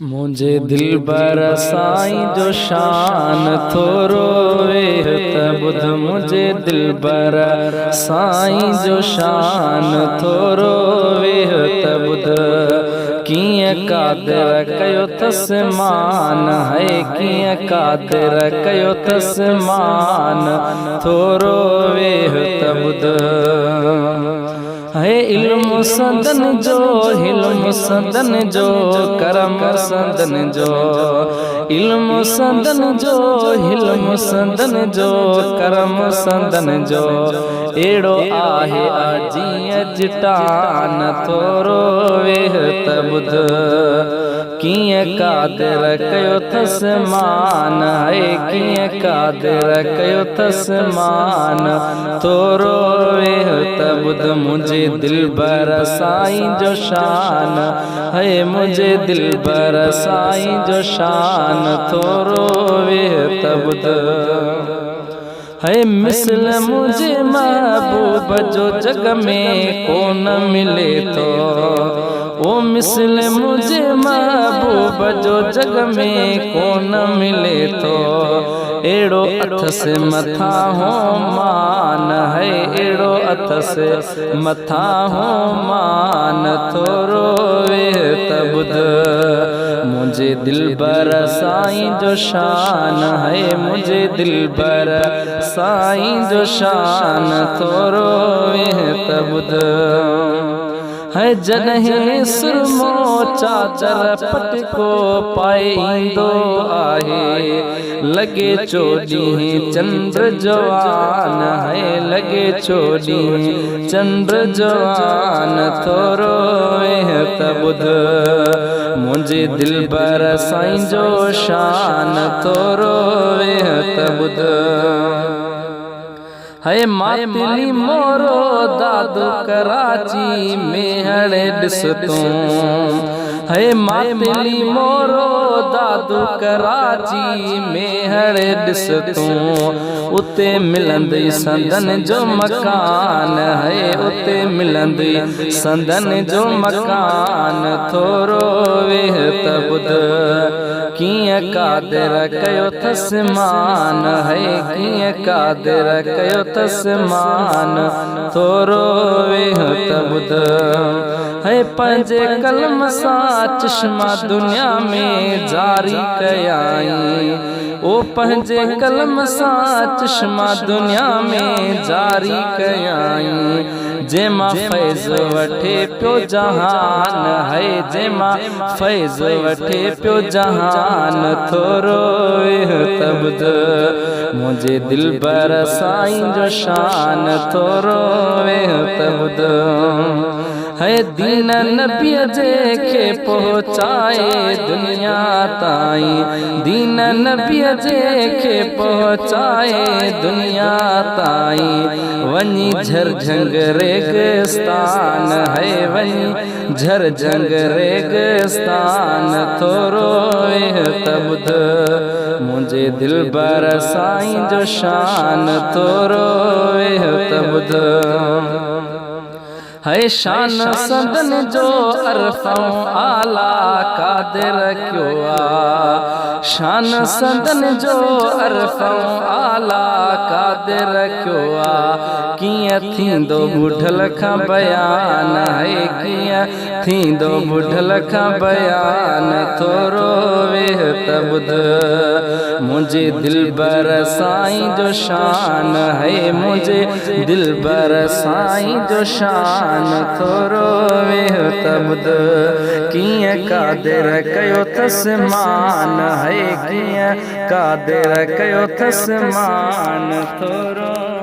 मुझे दिल बर साईं जो शान थोरो वेह त ॿुध मुझे दिल बर साईं जो शान थोरो वेह त ॿुध कीअं कादिर कयो अथसि मान है कीअं कादिर कयो अथसि मान थोरो वेह त ॿुध है इल्म संदन जो हिल्म संदन जो करम संदन जो इल्म संदन जो हिल्म संदन जो करम संदन जो एड़ो आहे जीअं जिटान थोरो वेह त ॿुध कीअं कादिर कयो अथसि मान है कीअं कादिर कयो अथसि मान थोरो वेह त ॿुध मुझे दिल बर साईं जो शान है मुझे दिल बर साईं जो शान थोरो वेह त ॿुध है मिसल मुझे महबूब जो जग में कोन मिले तो ओ मिसल मुझे महबूब जो जग में कोन मिले तो एड़ो अथसि मथा हो मान है एड़ो अथसि मथा हो मान थोरो वेह त ॿुध मुझे दिल बर साईं जो शान है मुझे दिल बर साईं जो शान थोरो वेह त ॿुध है जॾहिं सुरमो चादर पटको पाए ईंदो आहे लगे चोॾीं चंद्र जवान है लगे चोॾीं चंद्र जवान थोरो वेह त ॿुध मुझे दिल बर साईं जो शान थोरो वेह त ॿुध है मातली मोरो दादू कराची में हड़े ॾिस तूं है मातली मोरो दादू कराची में हड़े ॾिस तूं उते मिलंदी संदन जो मकान है उते मिलंदी संदन जो मकान थोरो वेह त ॿुध कीअं कादिर कयो अथसि मान है कीअं कादिर कयो अथसि मान थोरो वेह त ॿुध है पंहिंजे कलम सां चश्मा दुनिया में जारी कयाई ओ पंहिंजे कलम सां चश्मा दुनिया में जारी कयाई जंहिंमां फैज़ वठे पियो जहान है जंहिंमां फैज़ वठे पियो जहान थोरो वेह त ॿुध मुझे दिल बर साईं जो शान थोरो वेह त ॿुध है दीन नबीअ जे पहुचाए दुनिया ताईं दीन नबीअ जे पहुचाए दुनिया ताईं वञी झरझंग रेगिस्तान है वञी झरझंग रेगिस्तान थोरो वेह त ॿुध मुझे दिल बर साईं जो शान थोरो वेह त ॿुध है शान संदन जो अरफ़ऊं आला कादिर कयो आ शान संदन जो अरफ़ऊं आला कादिर कयो आ कीअं थींदो ॿुढल खां बयान है कीअं थींदो ॿुढल खां बयान थोरो वेह त ॿुध मुझे दिल बर साईं जो शान है मुझे दिल बर साईं जो शान थोरो वेह त ॿुध कीअं कादिर कयो अथसि मान है कीअं कादिर कयो अथसि मान थोरो